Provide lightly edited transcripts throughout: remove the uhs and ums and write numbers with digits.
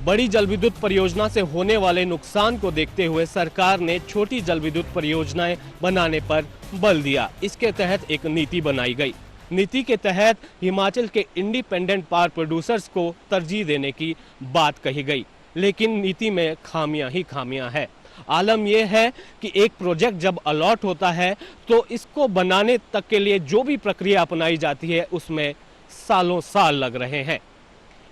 बड़ी जल विद्युत परियोजना से होने वाले नुकसान को देखते हुए सरकार ने छोटी जल विद्युत परियोजनाएं बनाने पर बल दिया। इसके तहत एक नीति बनाई गई। नीति के तहत हिमाचल के इंडिपेंडेंट पावर प्रोड्यूसर्स को तरजीह देने की बात कही गई, लेकिन नीति में खामियां ही खामियां है। आलम यह है कि एक प्रोजेक्ट जब अलॉट होता है तो इसको बनाने तक के लिए जो भी प्रक्रिया अपनाई जाती है उसमें सालों साल लग रहे हैं।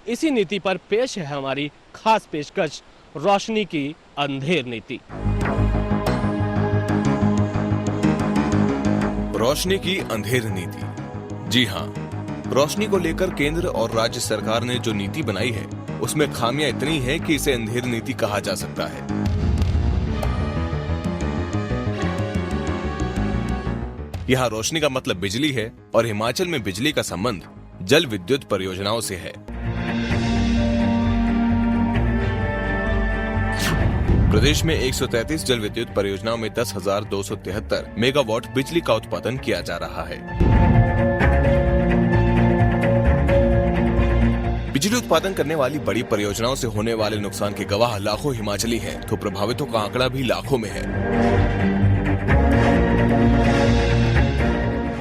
इसी नीति पर पेश है हमारी खास पेशकश, रोशनी की अंधेर नीति। रोशनी की अंधेर नीति। जी हाँ, रोशनी को लेकर केंद्र और राज्य सरकार ने जो नीति बनाई है उसमें खामियां इतनी हैं कि इसे अंधेर नीति कहा जा सकता है। यहाँ रोशनी का मतलब बिजली है और हिमाचल में बिजली का संबंध जल विद्युत परियोजनाओं से है। प्रदेश में 133 जल विद्युत परियोजनाओं में 10,273 मेगावाट बिजली का उत्पादन किया जा रहा है। बिजली उत्पादन करने वाली बड़ी परियोजनाओं से होने वाले नुकसान के गवाह लाखों हिमाचली हैं, तो प्रभावितों का आंकड़ा भी लाखों में है।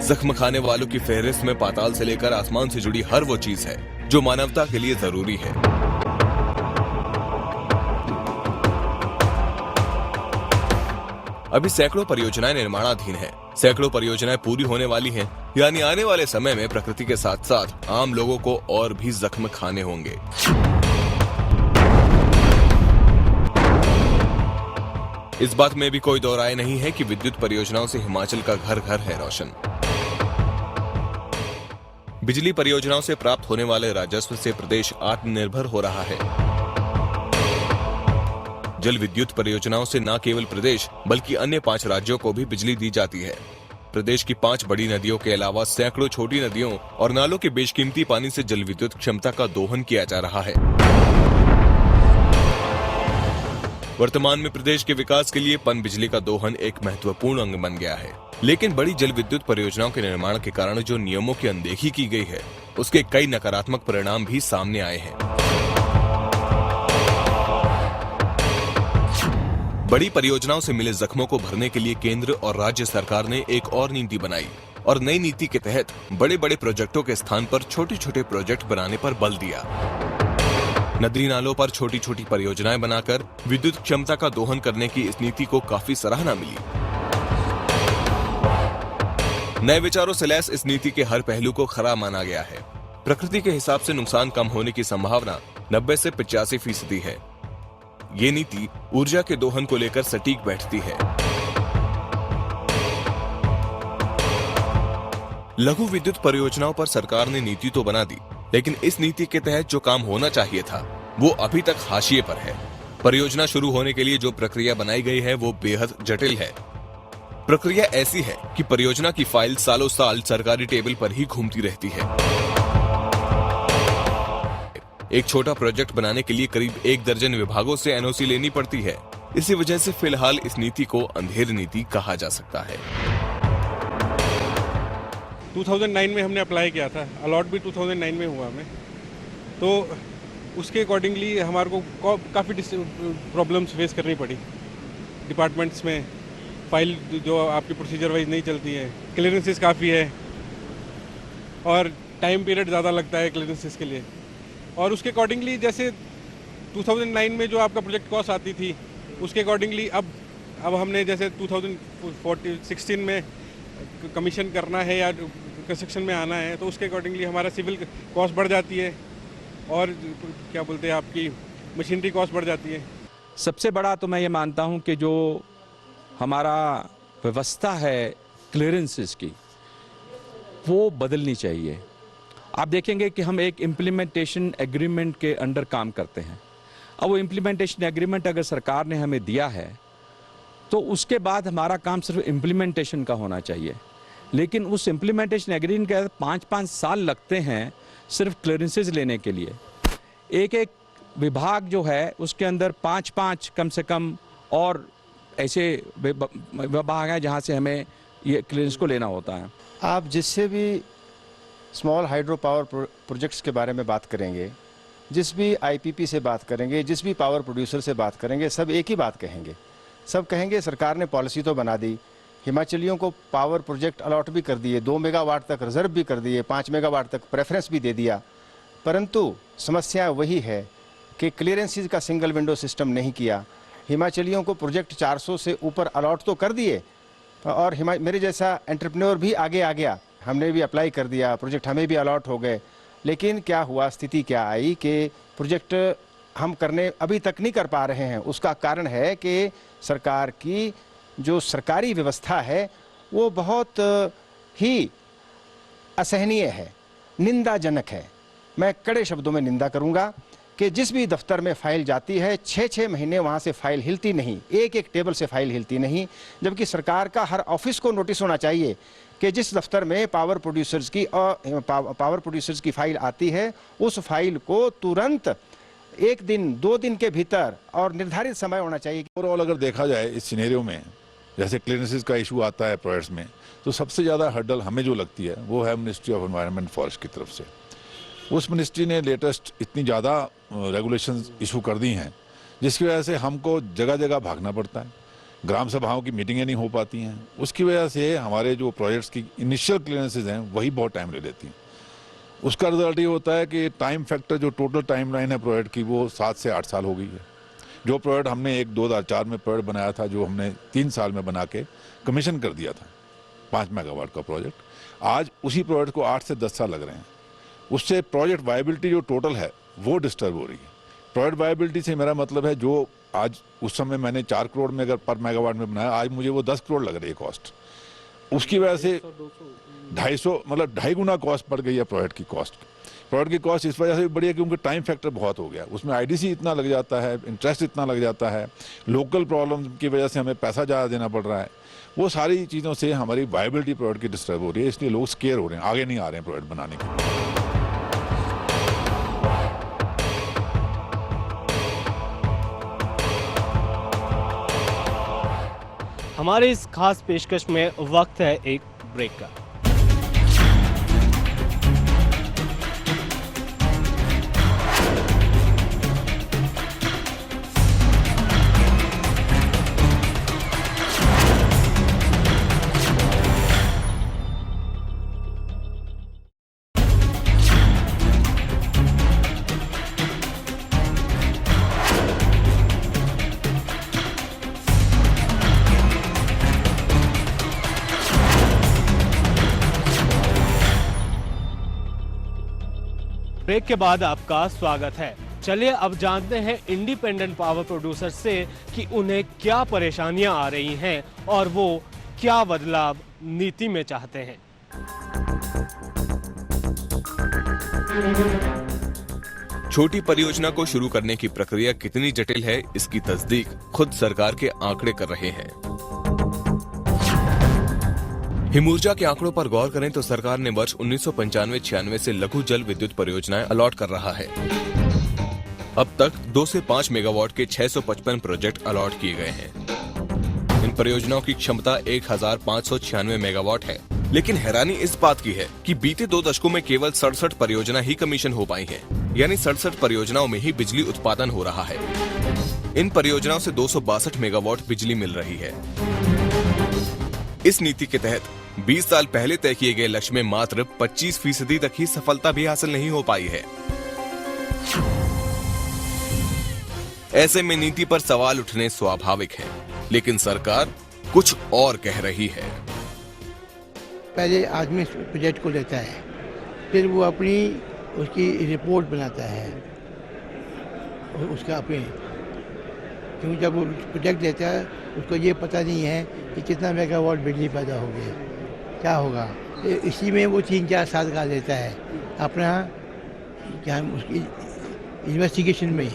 जख्म खाने वालों की फहरिस्त में पाताल से लेकर आसमान से जुड़ी हर वो चीज है जो मानवता के लिए जरूरी है। अभी सैकड़ों परियोजनाएं निर्माणाधीन हैं। सैकड़ों परियोजनाएं पूरी होने वाली हैं, यानी आने वाले समय में प्रकृति के साथ साथ आम लोगों को और भी जख्म खाने होंगे। इस बात में भी कोई दो राय नहीं है कि विद्युत परियोजनाओं से हिमाचल का घर घर है रोशन। बिजली परियोजनाओं से प्राप्त होने वाले राजस्व से प्रदेश आत्मनिर्भर हो रहा है। जल विद्युत परियोजनाओं से न केवल प्रदेश बल्कि अन्य 5 राज्यों को भी बिजली दी जाती है। प्रदेश की 5 बड़ी नदियों के अलावा सैकड़ों छोटी नदियों और नालों के बेशकीमती पानी से जल विद्युत क्षमता का दोहन किया जा रहा है। वर्तमान में प्रदेश के विकास के लिए पनबिजली का दोहन एक महत्वपूर्ण अंग बन गया है, लेकिन बड़ी जल विद्युत परियोजनाओं के निर्माण के कारण जो नियमों की अनदेखी की गई है उसके कई नकारात्मक परिणाम भी सामने आए हैं। बड़ी परियोजनाओं से मिले जख्मों को भरने के लिए केंद्र और राज्य सरकार ने एक और नीति बनाई और नई नीति के तहत बड़े बड़े प्रोजेक्टों के स्थान पर छोटे छोटे प्रोजेक्ट बनाने पर बल दिया। नदी नालों पर छोटी छोटी परियोजनाएं बनाकर विद्युत क्षमता का दोहन करने की इस नीति को काफी सराहना मिली। नए विचारों से लैस इस नीति के हर पहलू को खरा माना गया है। प्रकृति के हिसाब से नुकसान कम होने की संभावना 90 से 85% है। ये नीति ऊर्जा के दोहन को लेकर सटीक बैठती है। लघु विद्युत परियोजनाओं पर सरकार ने नीति तो बना दी, लेकिन इस नीति के तहत जो काम होना चाहिए था वो अभी तक हाशिए पर है। परियोजना शुरू होने के लिए जो प्रक्रिया बनाई गई है वो बेहद जटिल है। प्रक्रिया ऐसी है कि परियोजना की फाइल सालों साल सरकारी टेबल पर ही घूमती रहती है। एक छोटा प्रोजेक्ट बनाने के लिए करीब 1 दर्जन विभागों से एनओसी लेनी पड़ती है। इसी वजह से फिलहाल इस नीति को अंधेर नीति कहा जा सकता है। 2009 में हमने अप्लाई किया था, अलॉट भी 2009 में हुआ हमें, तो उसके अकॉर्डिंगली हमारे को काफ़ी प्रॉब्लम्स फेस करनी पड़ी। डिपार्टमेंट्स में फाइल जो आपकी प्रोसीजर वाइज नहीं चलती है, क्लियरेंसेस काफ़ी है और टाइम पीरियड ज़्यादा लगता है क्लियरेंसेस के लिए। और उसके अकॉर्डिंगली जैसे 2009 में जो आपका प्रोजेक्ट कॉस्ट आती थी उसके अकॉर्डिंगली अब हमने जैसे 2016 में कमीशन करना है या कंस्ट्रक्शन में आना है तो उसके अकॉर्डिंगली हमारा सिविल कॉस्ट बढ़ जाती है और क्या बोलते हैं आपकी मशीनरी कॉस्ट बढ़ जाती है। सबसे बड़ा तो मैं ये मानता हूँ कि जो हमारा व्यवस्था है क्लियरेंसेस की वो बदलनी चाहिए। आप देखेंगे कि हम एक इम्प्लीमेंटेशन एग्रीमेंट के अंडर काम करते हैं। अब वो इम्प्लीमेंटेशन एग्रीमेंट अगर सरकार ने हमें दिया है तो उसके बाद हमारा काम सिर्फ इम्प्लीमेंटेशन का होना चाहिए, लेकिन उस इम्प्लीमेंटेशन एग्रीमेंट के 5-5 साल लगते हैं सिर्फ क्लियरेंसेस लेने के लिए। एक एक विभाग जो है उसके अंदर 5-5 कम से कम और ऐसे विभाग हैं जहाँ से हमें ये क्लियरेंस को लेना होता है। आप जिससे भी स्मॉल हाइड्रो पावर प्रोजेक्ट्स के बारे में बात करेंगे जिस भी आईपीपी से बात करेंगे, जिस भी पावर प्रोड्यूसर से बात करेंगे, सब एक ही बात कहेंगे। सब कहेंगे सरकार ने पॉलिसी तो बना दी, हिमाचलियों को पावर प्रोजेक्ट अलॉट भी कर दिए, 2 मेगावाट तक रिजर्व भी कर दिए, 5 मेगावाट तक प्रेफरेंस भी दे दिया, परंतु समस्या वही है कि क्लियरेंसेस का सिंगल विंडो सिस्टम नहीं किया। हिमाचलियों को प्रोजेक्ट 400 से ऊपर अलॉट तो कर दिए और मेरे जैसा एंटरप्रेन्योर भी आगे आ गया, हमने भी अप्लाई कर दिया, प्रोजेक्ट हमें भी अलॉट हो गए, लेकिन क्या हुआ, स्थिति क्या आई कि प्रोजेक्ट हम करने अभी तक नहीं कर पा रहे हैं। उसका कारण है कि सरकार की जो सरकारी व्यवस्था है वो बहुत ही असहनीय है, निंदाजनक है। मैं कड़े शब्दों में निंदा करूंगा कि जिस भी दफ्तर में फाइल जाती है 6-6 महीने वहाँ से फाइल हिलती नहीं, एक टेबल से फाइल हिलती नहीं, जबकि सरकार का हर ऑफिस को नोटिस होना चाहिए कि जिस दफ्तर में पावर प्रोड्यूसर्स की फाइल आती है उस फाइल को तुरंत 1 दिन 2 दिन के भीतर और निर्धारित समय होना चाहिए। ओवरऑल अगर देखा जाए इस सिनेरियो में, जैसे क्लियरेंसेस का इशू आता है प्रोजेक्ट्स में, तो सबसे ज़्यादा हर्डल हमें जो लगती है वो है मिनिस्ट्री ऑफ एनवायरनमेंट फॉरेस्ट की तरफ से। उस मिनिस्ट्री ने लेटेस्ट इतनी ज़्यादा रेगुलेशंस इशू कर दी हैं जिसकी वजह से हमको जगह जगह भागना पड़ता है, ग्राम सभाओं की मीटिंगें नहीं हो पाती हैं। उसकी वजह से हमारे जो प्रोजेक्ट्स की इनिशियल क्लियरेंसेज हैं वही बहुत टाइम ले लेती हैं। उसका रिजल्ट ये होता है कि टाइम फैक्टर, जो टोटल टाइम लाइन है प्रोजेक्ट की, वो 7 से 8 साल हो गई है। जो प्रोजेक्ट हमने 2004 में प्रोजेक्ट बनाया था, जो हमने 3 साल में बना के कमीशन कर दिया था 5 मेगावाट का प्रोजेक्ट, आज उसी प्रोजेक्ट को 8 से 10 साल लग रहे हैं। उससे प्रोजेक्ट वायबिलिटी जो टोटल है वो डिस्टर्ब हो रही है। प्रोजेक्ट वायबिलिटी से मेरा मतलब है जो आज उस समय मैंने 4 करोड़ में अगर पर मेगावाट में बनाया, आज मुझे वो 10 करोड़ लग रही है कॉस्ट। उसकी वजह से 250 मतलब 2.5 गुना कॉस्ट बढ़ गई है प्रोजेक्ट की कॉस्ट। प्रोजेक्ट की कॉस्ट इस वजह से भी बढ़ी है क्योंकि टाइम फैक्टर बहुत हो गया, उसमें आईडीसी इतना लग जाता है, इंटरेस्ट इतना लग जाता है, लोकल प्रॉब्लम की वजह से हमें पैसा ज़्यादा देना पड़ रहा है। वो सारी चीज़ों से हमारी वायबिलिटी प्रोजेक्ट की डिस्टर्ब हो रही है, इसलिए लोग स्केयर हो रहे हैं, आगे नहीं आ रहे हैं प्रोजेक्ट बनाने के। हमारे इस खास पेशकश में वक्त है एक ब्रेक का। ब्रेक के बाद आपका स्वागत है। चलिए अब जानते हैं इंडिपेंडेंट पावर प्रोड्यूसर से कि उन्हें क्या परेशानियां आ रही हैं और वो क्या बदलाव नीति में चाहते हैं। छोटी परियोजना को शुरू करने की प्रक्रिया कितनी जटिल है, इसकी तस्दीक खुद सरकार के आंकड़े कर रहे हैं। हिमऊर्जा के आंकड़ों पर गौर करें तो सरकार ने वर्ष 1995-96 से लघु जल विद्युत परियोजनाएं अलॉट कर रहा है। अब तक 2 से 5 मेगावाट के 655 प्रोजेक्ट अलॉट किए गए हैं। इन परियोजनाओं की क्षमता 1596 मेगावाट है, लेकिन हैरानी इस बात की है कि बीते 2 दशकों में केवल 67 परियोजना ही कमीशन हो पाई हैं, यानी 67 परियोजनाओं में ही बिजली उत्पादन हो रहा है। इन परियोजनाओं से 262 मेगावाट बिजली मिल रही है। इस नीति के तहत 20 साल पहले तय किए गए लक्ष्य में मात्र 25% तक ही सफलता भी हासिल नहीं हो पाई है। ऐसे में नीति पर सवाल उठने स्वाभाविक है, लेकिन सरकार कुछ और कह रही है। पहले आदमी प्रोजेक्ट को लेता है, फिर वो अपनी उसकी रिपोर्ट बनाता है, उसका अपने, क्योंकि जब वो प्रोजेक्ट लेता है उसको ये पता नहीं है कि कितना मेगावाट बिजली पैदा होगी, क्या होगा। इसी में वो 3-4 साल का लेता है अपना क्या उसकी इन्वेस्टिगेशन में,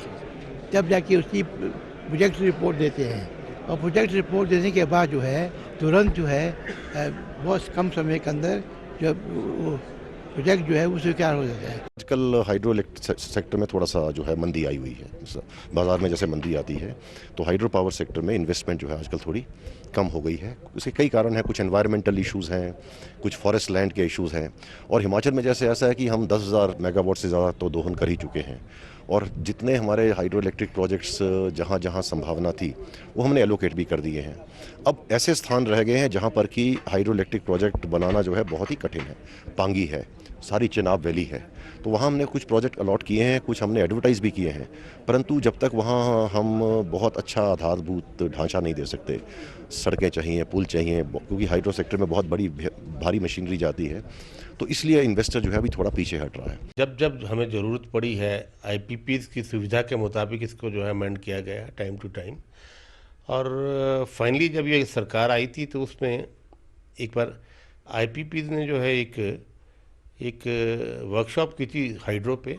तब जाके उसकी प्रोजेक्ट रिपोर्ट देते हैं। और प्रोजेक्ट रिपोर्ट देने के बाद जो है तुरंत जो है बहुत कम समय के अंदर जो प्रोजेक्ट जो है वो स्वीकार हो जाता है। आजकल हाइड्रो इलेक्ट्रिक सेक्टर में थोड़ा सा जो है मंदी आई हुई है। बाज़ार में जैसे मंदी आती है तो हाइड्रो पावर सेक्टर में इन्वेस्टमेंट जो है आजकल थोड़ी कम हो गई है। इसके कई कारण हैं, कुछ एनवायरमेंटल इश्यूज़ हैं, कुछ फॉरेस्ट लैंड के इश्यूज़ हैं, और हिमाचल में जैसे ऐसा है कि हम 10,000 मेगावाट से ज़्यादा तो दोहन कर ही चुके हैं, और जितने हमारे हाइड्रो इलेक्ट्रिक प्रोजेक्ट्स जहाँ जहाँ संभावना थी वो हमने एलोकेट भी कर दिए हैं। अब ऐसे स्थान रह गए हैं जहाँ पर कि हाइड्रो इलेक्ट्रिक प्रोजेक्ट बनाना जो है बहुत ही कठिन है, पांगी है, सारी चिनाब वैली है, तो वहाँ हमने कुछ प्रोजेक्ट अलॉट किए हैं, कुछ हमने एडवर्टाइज भी किए हैं, परंतु जब तक वहाँ हम बहुत अच्छा आधारभूत ढांचा नहीं दे सकते, सड़कें चाहिए, पुल चाहिए, क्योंकि हाइड्रो सेक्टर में बहुत बड़ी भारी मशीनरी जाती है, तो इसलिए इन्वेस्टर जो है अभी थोड़ा पीछे हट रहा है। जब जब हमें ज़रूरत पड़ी है आईपीपीज़ की सुविधा के मुताबिक इसको जो है अमेंड किया गया टाइम टू टाइम, और फाइनली जब ये सरकार आई थी तो उसमें एक बार आईपीपीज़ ने जो है एक वर्कशॉप की थी हाइड्रो पे,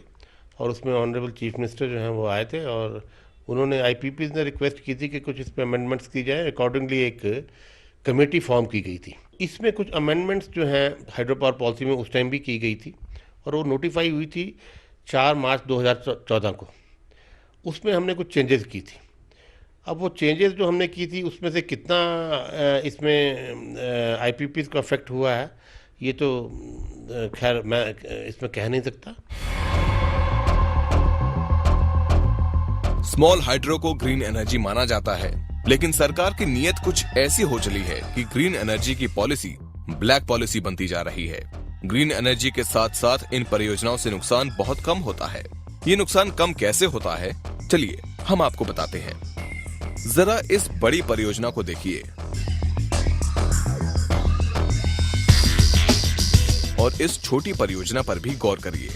और उसमें ऑनरेबल चीफ मिनिस्टर जो हैं वो आए थे, और उन्होंने आईपीपीज़ ने रिक्वेस्ट की थी कि कुछ इस पर अमेंडमेंट्स की जाए। अकॉर्डिंगली एक कमेटी फॉर्म की गई थी। इसमें कुछ अमेंडमेंट्स जो हैं हाइड्रो पावर पॉलिसी में उस टाइम भी की गई थी, और वो नोटिफाई हुई थी 4 मार्च 2014 को। उसमें हमने कुछ चेंजेस की थी। अब वो चेंजेस जो हमने की थी उसमें से कितना इसमें आईपीपीज़ को अफेक्ट हुआ है ये तो खैर मैं इसमें कह नहीं सकता। स्मॉल हाइड्रो को ग्रीन एनर्जी माना जाता है, लेकिन सरकार की नीयत कुछ ऐसी हो चली है कि ग्रीन एनर्जी की पॉलिसी ब्लैक पॉलिसी बनती जा रही है। ग्रीन एनर्जी के साथ साथ इन परियोजनाओं से नुकसान बहुत कम होता है। ये नुकसान कम कैसे होता है, चलिए हम आपको बताते हैं। जरा इस बड़ी परियोजना को देखिए और इस छोटी परियोजना पर भी गौर करिए।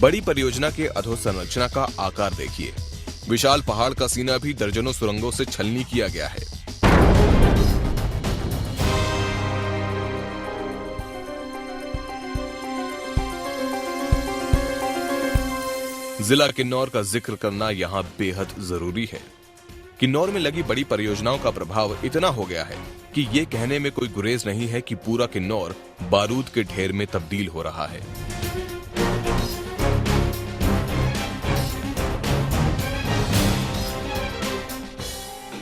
बड़ी परियोजना के अधोसंरचना का आकार देखिए। विशाल पहाड़ का सीना भी दर्जनों सुरंगों से छलनी किया गया है। जिला किन्नौर का जिक्र करना यहाँ बेहद जरूरी है। किन्नौर में लगी बड़ी परियोजनाओं का प्रभाव इतना हो गया है कि ये कहने में कोई गुरेज नहीं है कि पूरा किन्नौर बारूद के ढेर में तब्दील हो रहा है।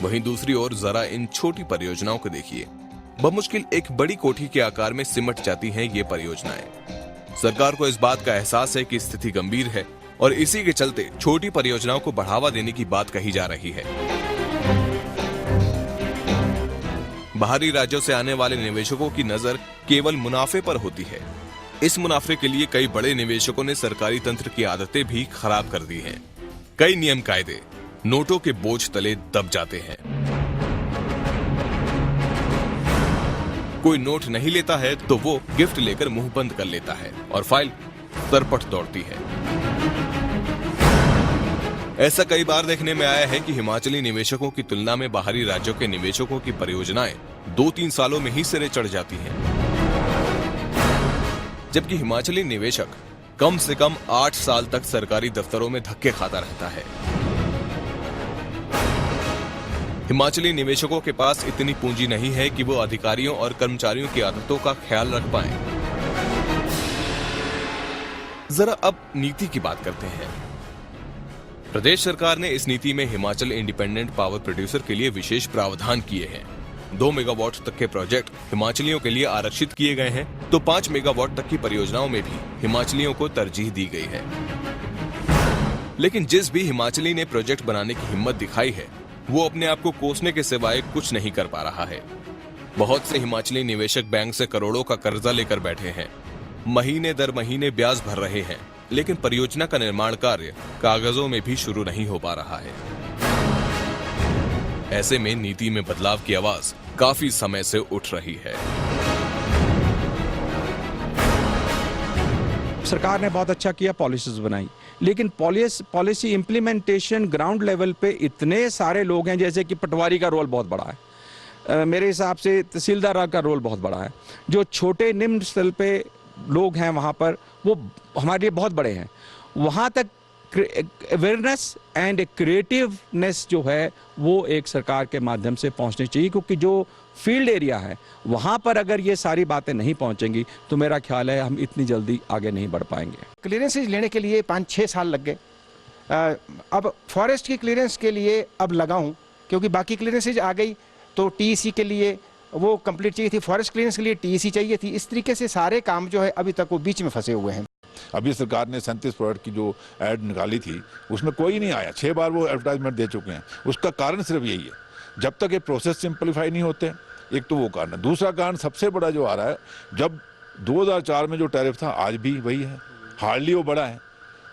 वहीं दूसरी ओर जरा इन छोटी परियोजनाओं को देखिए। बमुश्किल एक बड़ी कोठी के आकार में सिमट जाती हैं ये परियोजनाएं। सरकार को इस बात का एहसास है कि स्थिति गंभीर है और इसी के चलते छोटी परियोजनाओं को बढ़ावा देने की बात कही जा रही है। बाहरी राज्यों से आने वाले निवेशकों की नजर केवल मुनाफे पर होती है। इस मुनाफे के लिए कई बड़े निवेशकों ने सरकारी तंत्र की आदतें भी खराब कर दी हैं। कई नियम कायदे नोटों के बोझ तले दब जाते हैं। कोई नोट नहीं लेता है तो वो गिफ्ट लेकर मुंह बंद कर लेता है और फाइल सरपट दौड़ती है। ऐसा कई बार देखने में आया है कि हिमाचली निवेशकों की तुलना में बाहरी राज्यों के निवेशकों की परियोजनाएं 2-3 सालों में ही सिरे चढ़ जाती हैं, जबकि हिमाचली निवेशक कम से कम 8 साल तक सरकारी दफ्तरों में धक्के खाता रहता है। हिमाचली निवेशकों के पास इतनी पूंजी नहीं है कि वो अधिकारियों और कर्मचारियों की आदतों का ख्याल रख पाएं। जरा अब नीति की बात करते हैं। प्रदेश सरकार ने इस नीति में हिमाचल इंडिपेंडेंट पावर प्रोड्यूसर के लिए विशेष प्रावधान किए हैं। 2 मेगावाट तक के प्रोजेक्ट हिमाचलियों के लिए आरक्षित किए गए हैं, तो 5 मेगावाट तक की परियोजनाओं में भी हिमाचलियों को तरजीह दी गई है। लेकिन जिस भी हिमाचली ने प्रोजेक्ट बनाने की हिम्मत दिखाई है, वो अपने आप को कोसने के सिवाय कुछ नहीं कर पा रहा है। बहुत से हिमाचली निवेशक बैंक से करोड़ों का कर्जा लेकर बैठे हैं, महीने दर महीने ब्याज भर रहे हैं, लेकिन परियोजना का निर्माण कार्य कागजों में भी शुरू नहीं हो पा रहा है। ऐसे में नीति में बदलाव की आवाज काफी समय से उठ रही है। सरकार ने बहुत अच्छा किया, पॉलिसीज बनाई, लेकिन पॉलिसी इंप्लीमेंटेशन ग्राउंड लेवल पे इतने सारे लोग हैं, जैसे कि पटवारी का रोल बहुत बड़ा है, मेरे हिसाब से तहसीलदार का रोल बहुत बड़ा है, जो छोटे निम्न स्तर पे लोग हैं वहाँ पर वो हमारे लिए बहुत बड़े हैं। वहाँ तक अवेयरनेस एंड क्रिएटिवनेस जो है वो एक सरकार के माध्यम से पहुँचनी चाहिए, क्योंकि जो फील्ड एरिया है, वहाँ पर अगर ये सारी बातें नहीं पहुँचेंगी तो मेरा ख्याल है हम इतनी जल्दी आगे नहीं बढ़ पाएंगे। क्लियरेंसेज लेने के लिए 5-6 साल लग गए। अब फॉरेस्ट की क्लियरेंस के लिए अब लगाऊं, क्योंकि बाकी क्लियरेंसेज आ गई तो टीईसी के लिए वो कंप्लीट चाहिए थी, फॉरेस्ट क्लियरेंस के लिए टीईसी चाहिए थी। इस तरीके से सारे काम जो है अभी तक वो बीच में फंसे हुए हैं। अभी सरकार ने 37 प्रोडक्ट की जो ऐड निकाली थी उसमें कोई नहीं आया, 6 बार वो एडवर्टाइजमेंट दे चुके हैं। उसका कारण सिर्फ यही है, जब तक ये प्रोसेस सिंपलीफाई नहीं होते, एक तो वो कारण है। दूसरा कारण सबसे बड़ा जो आ रहा है, जब 2004 में जो टैरिफ था आज भी वही है, हार्डली वो बड़ा है।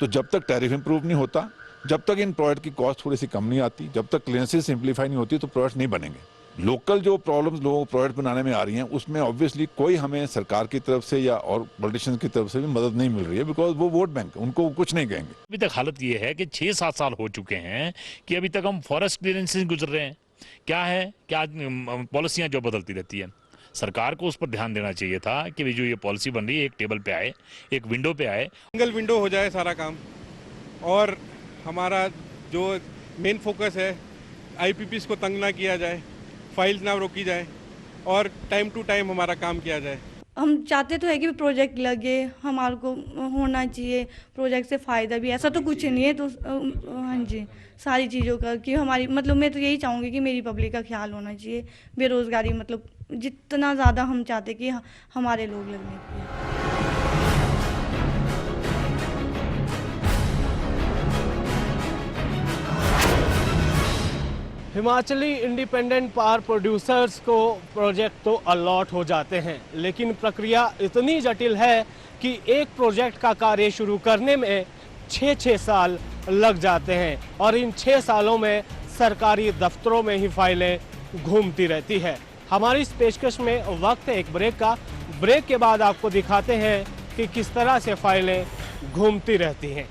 तो जब तक टैरिफ इंप्रूव नहीं होता, जब तक इन प्रोडक्ट की कॉस्ट थोड़ी सी कम नहीं आती, जब तक क्लियरेंसेस सिंपलीफाई नहीं होती तो प्रोडक्ट नहीं बनेंगे। लोकल जो प्रॉब्लम्स लोगों को प्रोडक्ट बनाने में आ रही हैं उसमें ऑब्वियसली कोई हमें सरकार की तरफ से या और पॉलिटिशियंस की तरफ से भी मदद नहीं मिल रही है, बिकॉज वो वोट बैंक, उनको कुछ नहीं कहेंगे। अभी तक हालत ये है कि 6-7 साल हो चुके हैं कि अभी तक हम फॉरेस्ट क्लियरेंस से गुजर रहे हैं। क्या है, क्या पॉलिसियाँ जो बदलती रहती है, सरकार को उस पर ध्यान देना चाहिए था कि जो ये पॉलिसी बन रही है एक टेबल पे आए, एक विंडो पे आए, सिंगल विंडो हो जाए सारा काम। और हमारा जो मेन फोकस है, आईपीपीस को तंग ना किया जाए, फाइल्स ना रोकी जाए और टाइम टू टाइम हमारा काम किया जाए। हम चाहते तो है कि प्रोजेक्ट लगे, हमारे को होना चाहिए प्रोजेक्ट से फ़ायदा भी, ऐसा तो कुछ नहीं है। तो हाँ जी, सारी चीज़ों का कि हमारी मतलब मैं तो यही चाहूँगी कि मेरी पब्लिक का ख्याल होना चाहिए। बेरोज़गारी मतलब जितना ज़्यादा हम चाहते कि हमारे लोग लगने चाहिए। हिमाचली इंडिपेंडेंट पावर प्रोड्यूसर्स को प्रोजेक्ट तो अलॉट हो जाते हैं, लेकिन प्रक्रिया इतनी जटिल है कि एक प्रोजेक्ट का कार्य शुरू करने में 6-6 साल लग जाते हैं और इन 6 सालों में सरकारी दफ्तरों में ही फाइलें घूमती रहती है। हमारी इस पेशकश में वक्त है एक ब्रेक का। ब्रेक के बाद आपको दिखाते हैं कि किस तरह से फाइलें घूमती रहती हैं।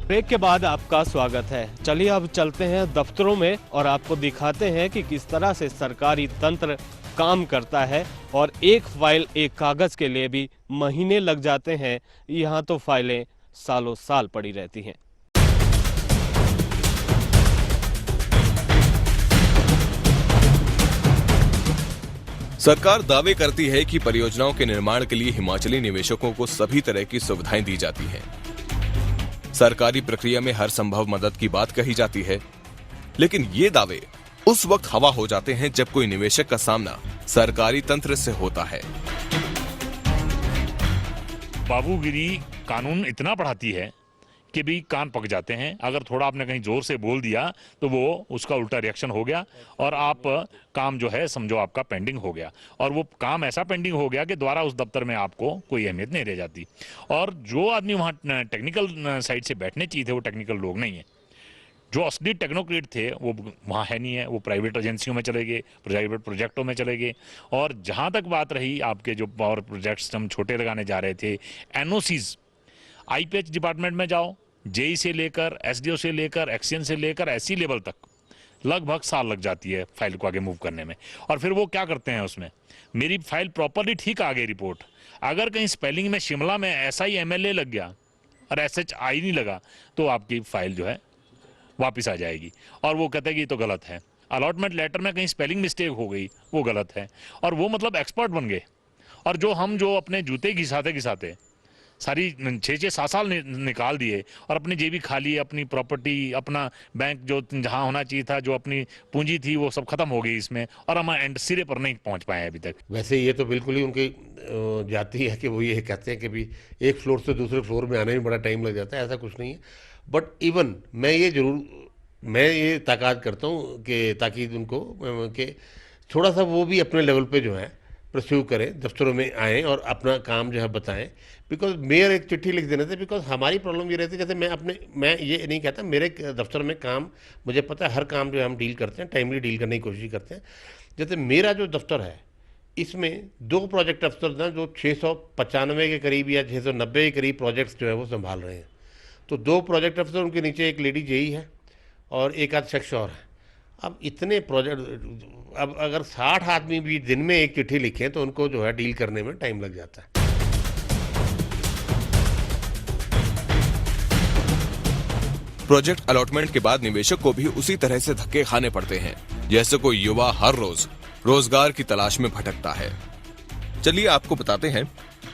ब्रेक के बाद आपका स्वागत है। चलिए अब चलते हैं दफ्तरों में और आपको दिखाते हैं कि किस तरह से सरकारी तंत्र काम करता है और एक फाइल एक कागज के लिए भी महीने लग जाते हैं। यहाँ तो फाइलें सालों साल पड़ी रहती हैं। सरकार दावे करती है कि परियोजनाओं के निर्माण के लिए हिमाचली निवेशकों को सभी तरह की सुविधाएं दी जाती हैं। सरकारी प्रक्रिया में हर संभव मदद की बात कही जाती है, लेकिन ये दावे उस वक्त हवा हो जाते हैं जब कोई निवेशक का सामना सरकारी तंत्र से होता है। बाबूगिरी कानून इतना बढ़ाती है कि भी कान पक जाते हैं। अगर थोड़ा आपने कहीं जोर से बोल दिया तो वो उसका उल्टा रिएक्शन हो गया और आप काम जो है समझो आपका पेंडिंग हो गया, और वो काम ऐसा पेंडिंग हो गया कि दोबारा उस दफ्तर में आपको कोई अहमियत नहीं रह जाती। और जो आदमी वहाँ टेक्निकल साइड से बैठने चाहिए थे वो टेक्निकल लोग नहीं है। जो असली टेक्नोक्रेट थे वो वहाँ है नहीं है, वो प्राइवेट एजेंसियों में चले गए, प्राइवेट प्रोजेक्टों में चले गए। और जहाँ तक बात रही आपके जो पावर प्रोजेक्ट्स हम छोटे लगाने जा रहे थे, एनओसीज आईपीएच डिपार्टमेंट में जाओ, जेई से लेकर एसडीओ से लेकर एक्सीएन से लेकर एससी लेवल तक लगभग साल लग जाती है फाइल को आगे मूव करने में। और फिर वो क्या करते हैं, उसमें मेरी फाइल प्रॉपरली ठीक आ गई रिपोर्ट, अगर कहीं स्पेलिंग में शिमला में ऐसा ही एमएलए लग गया और एसएचआई नहीं लगा तो आपकी फाइल जो है वापस आ जाएगी। और वो कहते हैं कि ये तो गलत है। अलॉटमेंट लेटर में कहीं स्पेलिंग मिस्टेक हो गई, वो गलत है। और वो मतलब एक्सपर्ट बन गए। और जो हम जो अपने जूते घिसाते सारी 6-7 साल निकाल दिए और अपनी जेबी खा लिए, अपनी प्रॉपर्टी, अपना बैंक जो जहाँ होना चाहिए था, जो अपनी पूंजी थी, वो सब खत्म हो गई इसमें, और हम एंड सिरे पर नहीं पहुँच पाए अभी तक। वैसे ये तो बिल्कुल ही उनकी जाती है कि वो ये कहते हैं कि भी एक फ्लोर से दूसरे फ्लोर में आने में बड़ा टाइम लग जाता है, ऐसा कुछ नहीं है। बट इवन मैं ये ताक़ात करता हूँ कि ताकि उनको कि थोड़ा सा वो भी अपने लेवल पे जो है परस्यू करें, दफ्तरों में आएँ और अपना काम जो है बताएं। बिकॉज मेयर एक चिट्ठी लिख देने थे, बिकॉज हमारी प्रॉब्लम ये रहती है, जैसे मैं ये नहीं कहता, मेरे दफ्तर में काम मुझे पता है, हर काम जो हम डील करते हैं टाइमली डील करने की कोशिश करते हैं। जैसे मेरा जो दफ्तर है इसमें 2 प्रोजेक्ट अफसर हैं जो 695 के करीब या 690 के करीब प्रोजेक्ट्स जो है वो संभाल रहे हैं। तो 2 प्रोजेक्ट अफसर, उनके नीचे एक लेडी जेई है और एक आध शख्स और है। अब इतने प्रोजेक्ट, अब अगर 60 आदमी भी दिन में एक चिट्ठी लिखें तो उनको जो है डील करने में टाइम लग जाता है। प्रोजेक्ट अलॉटमेंट के बाद निवेशक को भी उसी तरह से धक्के खाने पड़ते हैं जैसे कोई युवा हर रोज रोजगार की तलाश में भटकता है। चलिए आपको बताते हैं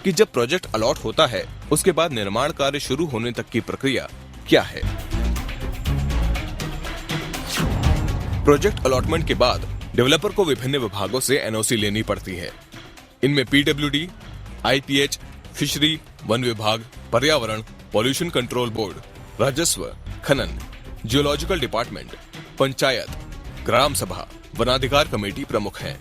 कि जब प्रोजेक्ट अलॉट होता है उसके बाद निर्माण कार्य शुरू होने तक की प्रक्रिया क्या है। प्रोजेक्ट अलॉटमेंट के बाद डेवलपर को विभिन्न विभागों से एनओसी लेनी पड़ती है। इनमें पीडब्ल्यूडी, आईपीएच, फिशरी, वन विभाग, पर्यावरण, पॉल्यूशन कंट्रोल बोर्ड, राजस्व, खनन, जियोलॉजिकल डिपार्टमेंट, पंचायत, ग्राम सभा, वनाधिकार कमेटी प्रमुख हैं।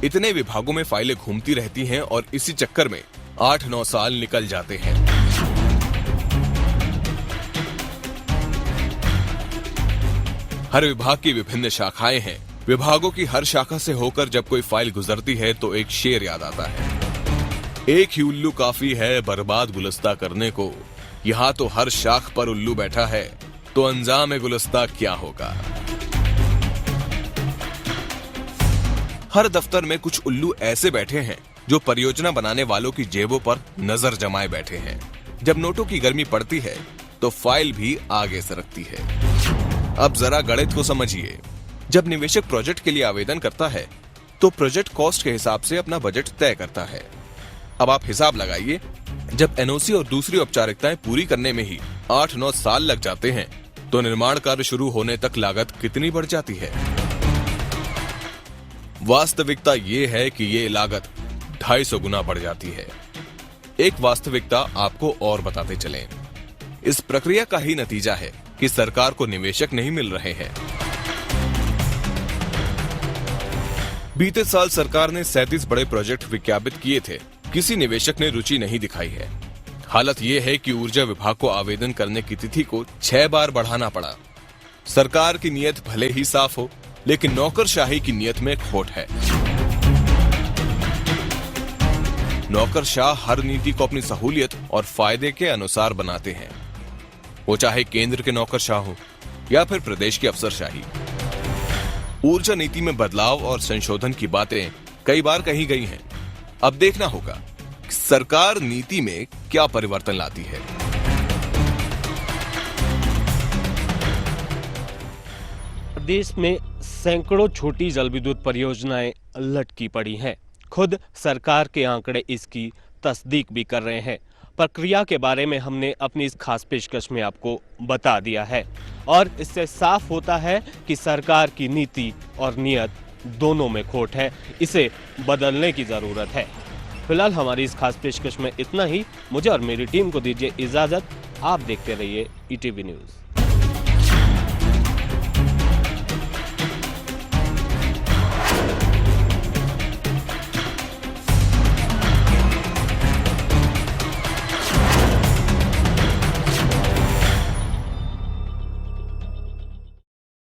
इतने विभागों में फाइलें घूमती रहती हैं और इसी चक्कर में 8-9 साल निकल जाते हैं। हर विभाग की विभिन्न शाखाएं हैं। विभागों की हर शाखा से होकर जब कोई फाइल गुजरती है तो एक शेर याद आता है, एक ही उल्लू काफी है बर्बाद गुलस्ता करने को, यहाँ तो हर शाख पर उल्लू बैठा है तो अंजाम गुलस्ता क्या होगा। हर दफ्तर में कुछ उल्लू ऐसे बैठे हैं जो परियोजना बनाने वालों की जेबों पर नजर जमाए बैठे हैं। जब नोटों की गर्मी पड़ती है तो फाइल भी आगे सरकती है। अब जरा गणित को समझिए। जब निवेशक प्रोजेक्ट के लिए आवेदन करता है तो प्रोजेक्ट कॉस्ट के हिसाब से अपना बजट तय करता है। अब आप हिसाब लगाइए, जब एनओसी और दूसरी औपचारिकताएं पूरी करने में ही 8-9 साल लग जाते हैं तो निर्माण कार्य शुरू होने तक लागत कितनी बढ़ जाती है। वास्तविकता ये है कि ये लागत 250 गुना बढ़ जाती है। एक वास्तविकता आपको और बताते चलें। इस प्रक्रिया का ही नतीजा है कि सरकार को निवेशक नहीं मिल रहे हैं। बीते साल सरकार ने 37 बड़े प्रोजेक्ट विज्ञापित किए थे, किसी निवेशक ने रुचि नहीं दिखाई है। हालत यह है कि ऊर्जा विभाग को आवेदन करने की तिथि को 6 बार बढ़ाना पड़ा। सरकार की नीयत भले ही साफ हो, लेकिन नौकरशाही की नीयत में खोट है। नौकरशाह हर नीति को अपनी सहूलियत और फायदे के अनुसार बनाते हैं, वो चाहे केंद्र के नौकरशाह हो या फिर प्रदेश की अफसरशाही। ऊर्जा नीति में बदलाव और संशोधन की बातें कई बार कही गई हैं। अब देखना होगा कि सरकार नीति में क्या परिवर्तन लाती है। देश में सैकड़ों छोटी जलविद्युत परियोजनाएं लटकी पड़ी हैं। खुद सरकार के आंकड़े इसकी तस्दीक भी कर रहे हैं। प्रक्रिया के बारे में हमने अपनी इस खास पेशकश में आपको बता दिया है और इससे साफ होता है कि सरकार की नीति और नीयत दोनों में खोट है। इसे बदलने की ज़रूरत है। फिलहाल हमारी इस खास पेशकश में इतना ही। मुझे और मेरी टीम को दीजिए इजाज़त। आप देखते रहिए ईटीवी न्यूज़।